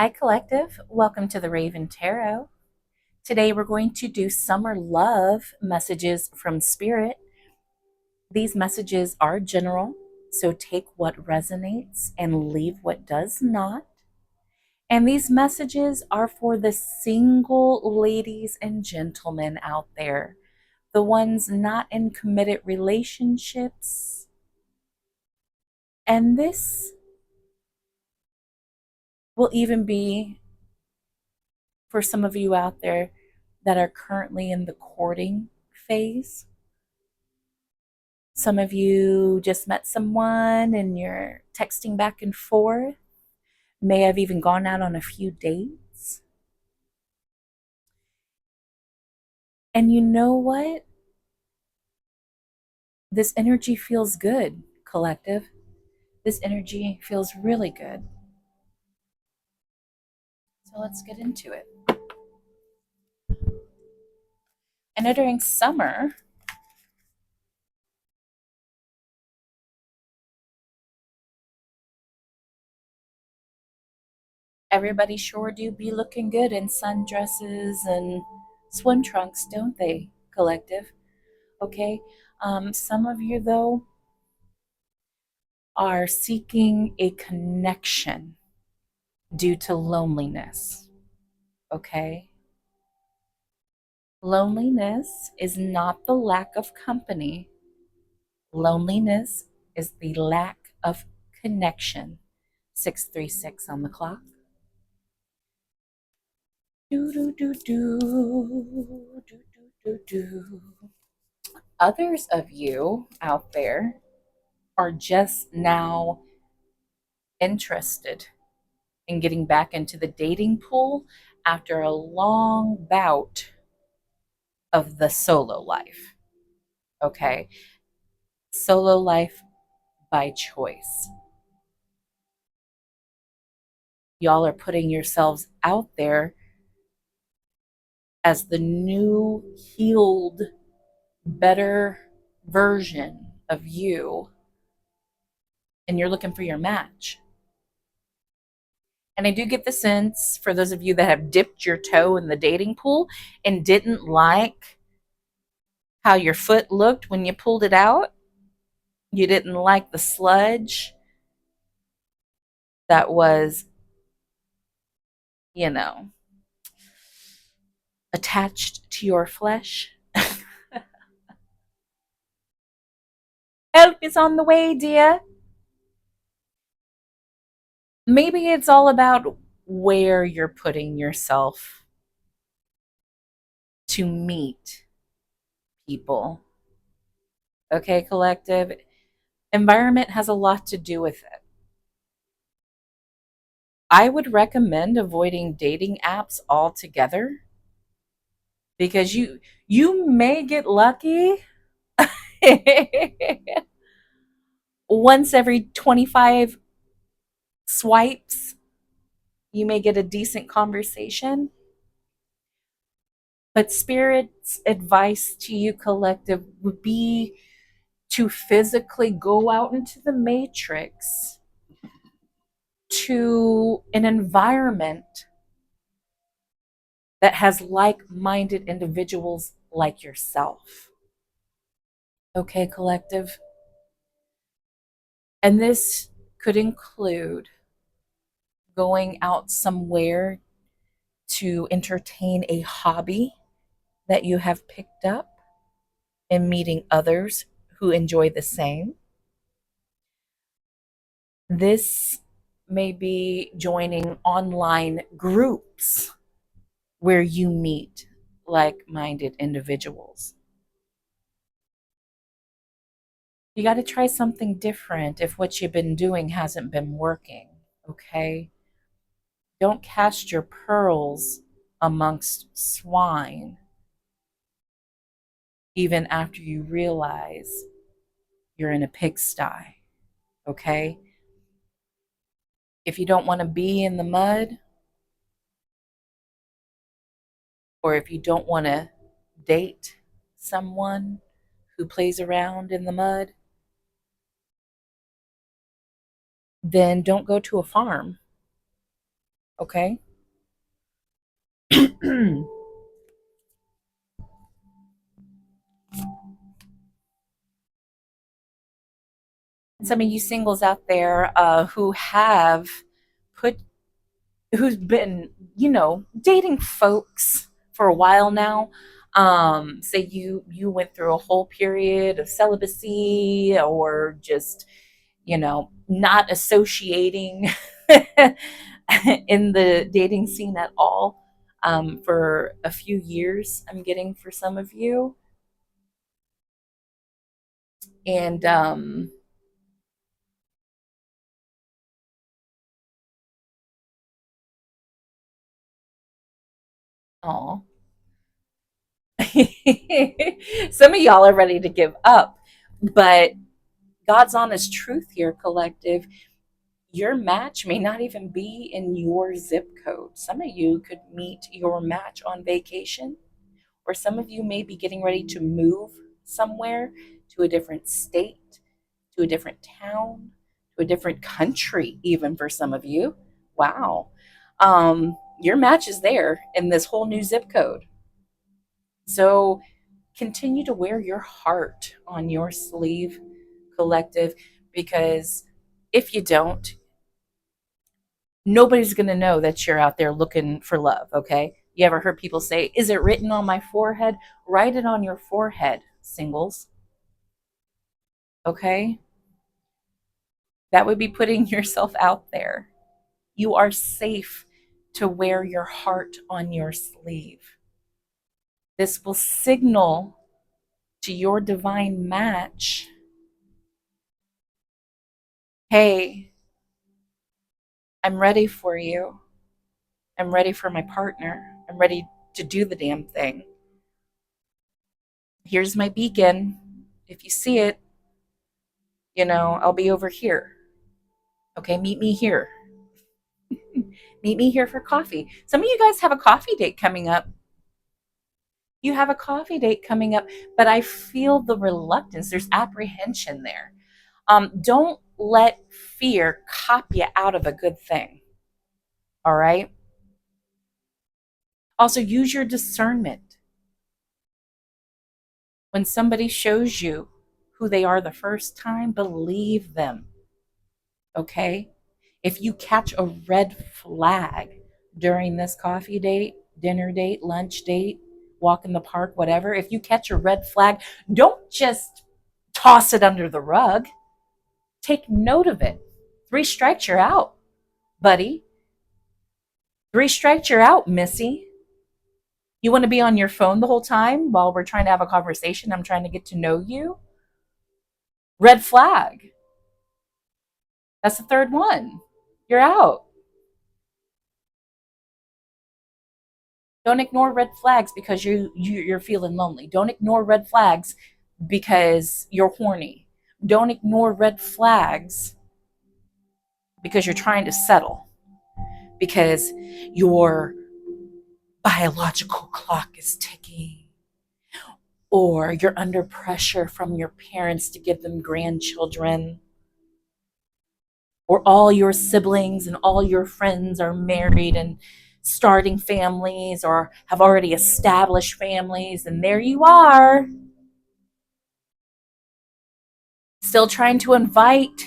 Hi, Collective. Welcome to the Raven Tarot. Today we're going to do summer love messages from Spirit. These messages are general, so take what resonates and leave what does not. And these messages are for the single ladies and gentlemen out there, the ones not in committed relationships. And this will even be for some of you out there that are currently in the courting phase. Some of you just met someone and you're texting back and forth, may have even gone out on a few dates. And you know what? This energy feels good, Collective. This energy feels really good. So let's get into it. And entering summer, everybody sure do be looking good in sundresses and swim trunks, don't they, Collective? Okay. Some of you, though, are seeking a connection due to loneliness. Okay. Loneliness is not the lack of company. Loneliness is the lack of connection. 636 on the clock. Do, do, do, do, do, do, do, do. Others of you out there are just now interested in getting back into the dating pool after a long bout of the solo life. Okay. Solo life by choice. Y'all are putting yourselves out there as the new, healed, better version of you, and you're looking for your match. And I do get the sense for those of you that have dipped your toe in the dating pool and didn't like how your foot looked when you pulled it out, you didn't like the sludge that was, you know, attached to your flesh. Help is on the way, dear. Maybe it's all about where you're putting yourself to meet people. Okay, Collective? Environment has a lot to do with it. I would recommend avoiding dating apps altogether because you may get lucky once every 25 swipes, you may get a decent conversation. But Spirit's advice to you, Collective, would be to physically go out into the matrix to an environment that has like-minded individuals like yourself. Okay, Collective? And this could include going out somewhere to entertain a hobby that you have picked up and meeting others who enjoy the same. This may be joining online groups where you meet like-minded individuals. You got to try something different if what you've been doing hasn't been working, okay? Don't cast your pearls amongst swine, even after you realize you're in a pigsty, okay? If you don't want to be in the mud, or if you don't want to date someone who plays around in the mud, then don't go to a farm, Okay. Some of you singles out there who have put who's been, dating folks for a while now. Say you went through a whole period of celibacy, or just, not associating in the dating scene at all, for a few years. I'm getting for some of you, and oh, some of y'all are ready to give up, but God's honest truth here, collective. Your match may not even be in your zip code. Some of you could meet your match on vacation, or some of you may be getting ready to move somewhere, to a different state, to a different town, to a different country, even for some of you. Wow. Your match is there in this whole new zip code. So continue to wear your heart on your sleeve, collective, because if you don't, nobody's going to know that you're out there looking for love, okay? You ever heard people say, "Is it written on my forehead?" Write it on your forehead, singles, okay? That would be putting yourself out there. You are safe to wear your heart on your sleeve. This will signal to your divine match, "Hey, I'm ready for you. I'm ready for my partner. I'm ready to do the damn thing. Here's my beacon. If you see it, I'll be over here. Okay, meet me here. Meet me here for coffee." Some of you guys have a coffee date coming up. You have a coffee date coming up, but I feel the reluctance. There's apprehension there. Don't let fear cop you out of a good thing. All right. Also, use your discernment. When somebody shows you who they are the first time, believe them. Okay. If you catch a red flag during this coffee date, dinner date, lunch date, walk in the park, whatever, if you catch a red flag, don't just toss it under the rug. Take note of it. 3 strikes, you're out, buddy. 3 strikes, you're out, missy. You want to be on your phone the whole time while we're trying to have a conversation? I'm trying to get to know you. Red flag. That's the third one. You're out. Don't ignore red flags because you're feeling lonely. Don't ignore red flags because you're horny. Don't ignore red flags because you're trying to settle, because your biological clock is ticking, or you're under pressure from your parents to give them grandchildren, or all your siblings and all your friends are married and starting families or have already established families, and there you are, still trying to invite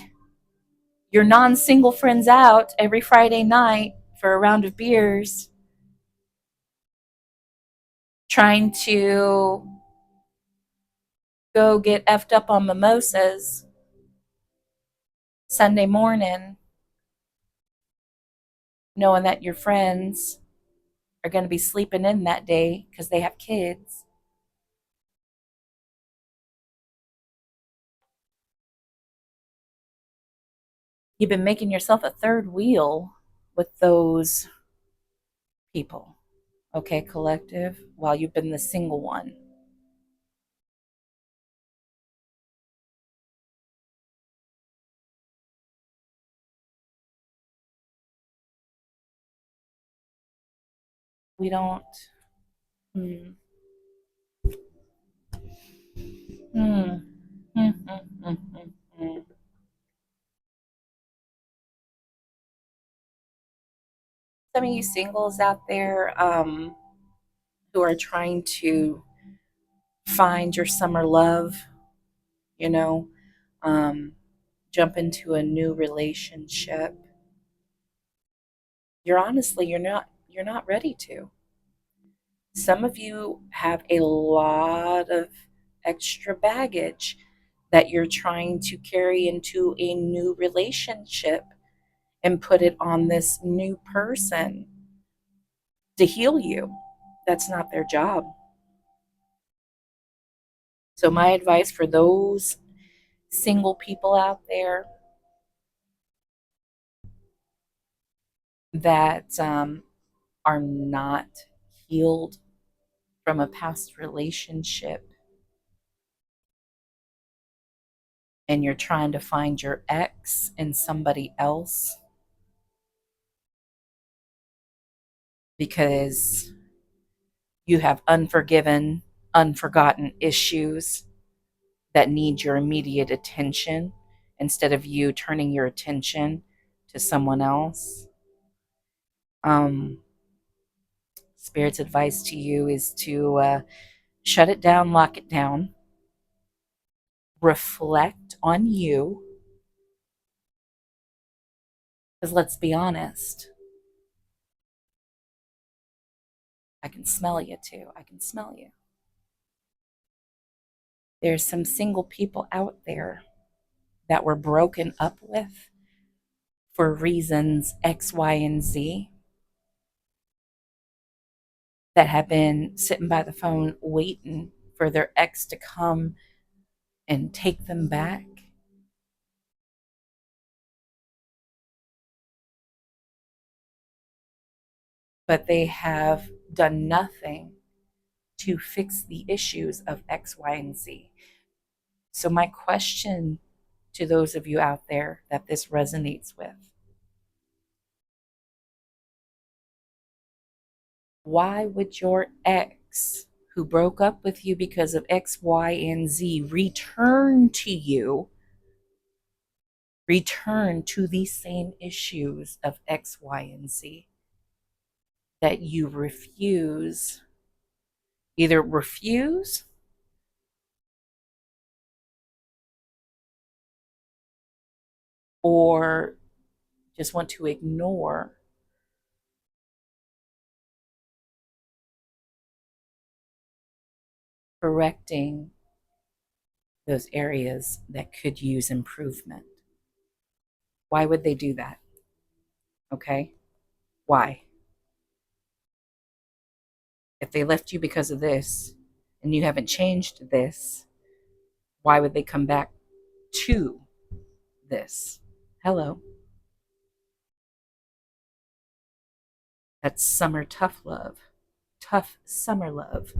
your non single friends out every Friday night for a round of beers, trying to go get effed up on mimosas Sunday morning, knowing that your friends are going to be sleeping in that day because they have kids. You've been making yourself a third wheel with those people, okay, collective, while you've been the single one. We don't. Hmm. Hmm. Hmm. Hmm. Hmm. Hmm. Hmm. Some of you singles out there who are trying to find your summer love, you know, um, jump into a new relationship, you're not ready to. Some of you have a lot of extra baggage that you're trying to carry into a new relationship and put it on this new person to heal you. That's not their job. So, my advice for those single people out there that are not healed from a past relationship and you're trying to find your ex in somebody else because you have unforgiven, unforgotten issues that need your immediate attention instead of you turning your attention to someone else. Um, Spirit's advice to you is to shut it down, lock it down, reflect on you, because let's be honest, I can smell you too. I can smell you. There's some single people out there that were broken up with for reasons X, Y, and Z that have been sitting by the phone waiting for their ex to come and take them back. But they have done nothing to fix the issues of X, Y, and Z. So, my question to those of you out there that this resonates with: why would your ex, who broke up with you because of X, Y, and Z, return to these same issues of X, Y, and Z that you either refuse or just want to ignore, correcting those areas that could use improvement? Why would they do that? Okay? Why? If they left you because of this and you haven't changed this, why would they come back to this? Hello. That's summer tough love. Tough summer love.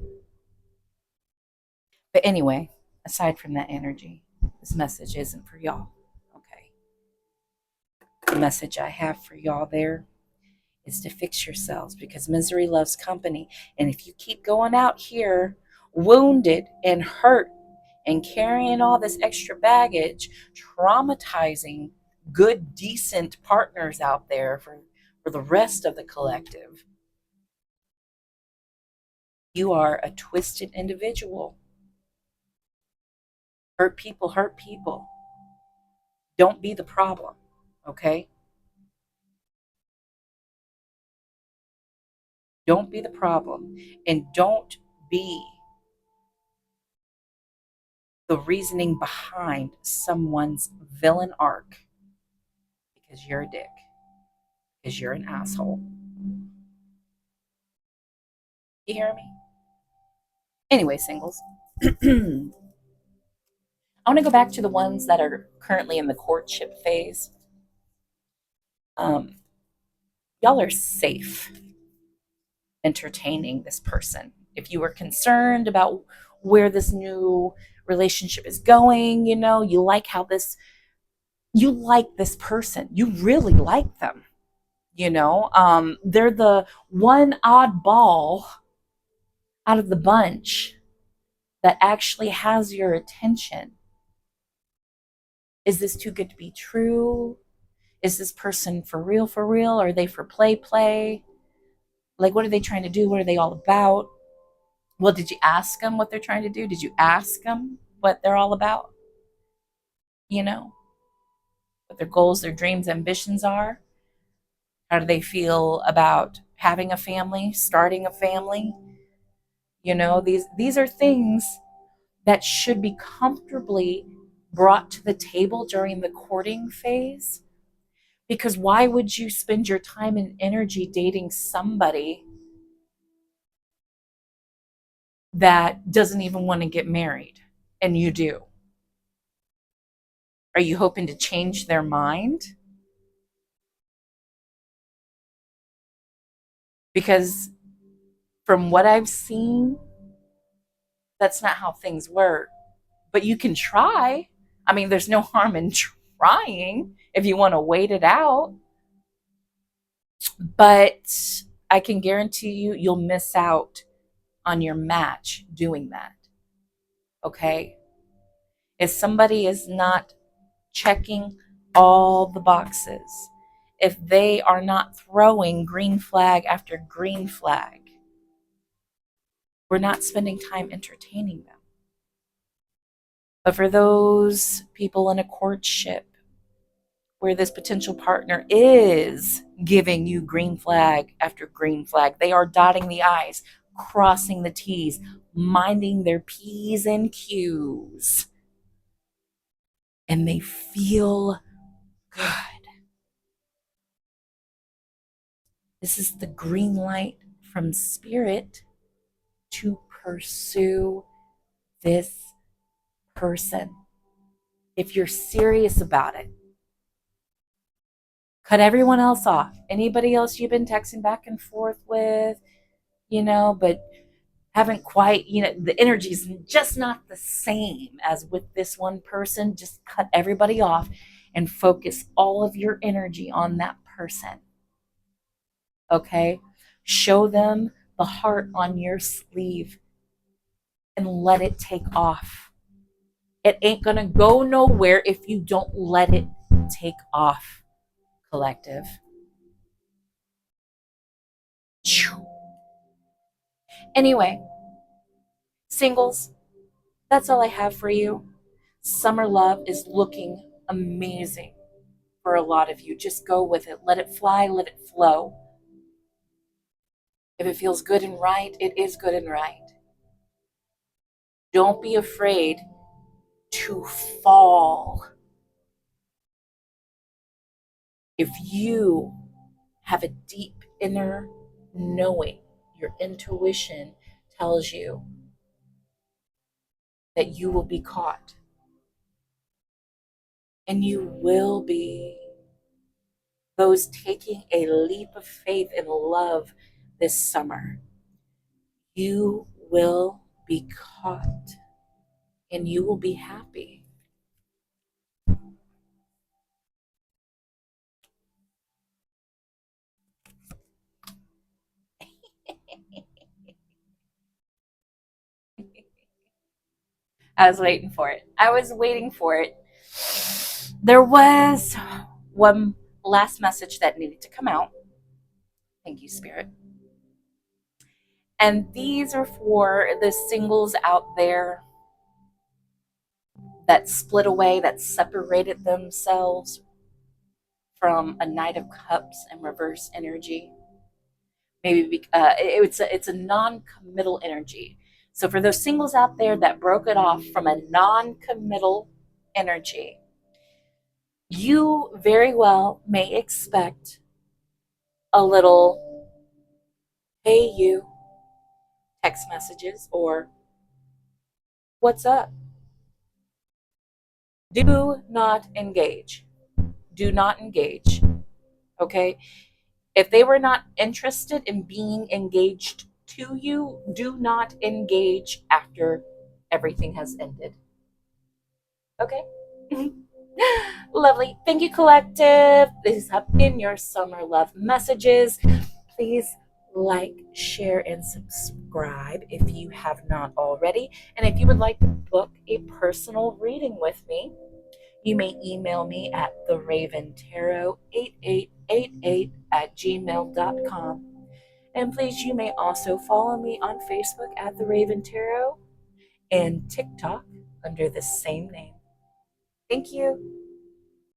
But anyway, aside from that energy, this message isn't for y'all. Okay. The message I have for y'all there is to fix yourselves because misery loves company. And if you keep going out here wounded and hurt and carrying all this extra baggage, traumatizing good, decent partners out there for the rest of the collective, you are a twisted individual. Hurt people hurt people. Don't be the problem, okay? Don't be the problem. And don't be the reasoning behind someone's villain arc because you're a dick, because you're an asshole. You hear me? Anyway, singles. I want to go back to the ones that are currently in the courtship phase. Um, y'all are safe entertaining this person. If you were concerned about where this new relationship is going, you like this person. You really like them. They're the one oddball out of the bunch that actually has your attention. Is this too good to be true? Is this person for real, for real? Or are they for play, play? Like, what are they trying to do? What are they all about? Well, did you ask them what they're trying to do? Did you ask them what they're all about? You know, what their goals, their dreams, ambitions are? How do they feel about having a family, starting a family? You know, these are things that should be comfortably brought to the table during the courting phase. Because why would you spend your time and energy dating somebody that doesn't even want to get married and you do? Are you hoping to change their mind? Because from what I've seen, that's not how things work. But you can try. I mean, there's no harm in trying if you want to wait it out. But I can guarantee you, you'll miss out on your match doing that. Okay? If somebody is not checking all the boxes, if they are not throwing green flag after green flag, we're not spending time entertaining them. But for those people in a courtship where this potential partner is giving you green flag after green flag, they are dotting the I's, crossing the T's, minding their P's and Q's, and they feel good. This is the green light from spirit to pursue this person. If you're serious about it, cut everyone else off. Anybody else you've been texting back and forth with, but haven't quite, the energy's just not the same as with this one person. Just cut everybody off and focus all of your energy on that person. Okay? Show them the heart on your sleeve and let it take off. It ain't going to go nowhere if you don't let it take off, collective. Anyway, singles, that's all I have for you. Summer love is looking amazing for a lot of you. Just go with it. Let it fly, let it flow. If it feels good and right, it is good and right. Don't be afraid to fall. If you have a deep inner knowing, your intuition tells you that you will be caught. And you will be. Those taking a leap of faith in love this summer, you will be caught and you will be happy. I was waiting for it. I was waiting for it. There was one last message that needed to come out. Thank you, Spirit. And these are for the singles out there that split away, that separated themselves from a Knight of Cups and reverse energy. Maybe it's a non-committal energy. So for those singles out there that broke it off from a non-committal energy, you very well may expect a little "Hey you" text messages or "What's up?" Do not engage. Do not engage. Okay? If they were not interested in being engaged to you, do not engage after everything has ended. Okay? Lovely. Thank you, collective. These have been your summer love messages. Please like, share, and subscribe if you have not already. And if you would like to book a personal reading with me, You may email me at theraventaro8888@gmail.com. And please, you may also follow me on Facebook at The Raven Tarot and TikTok under the same name. Thank you.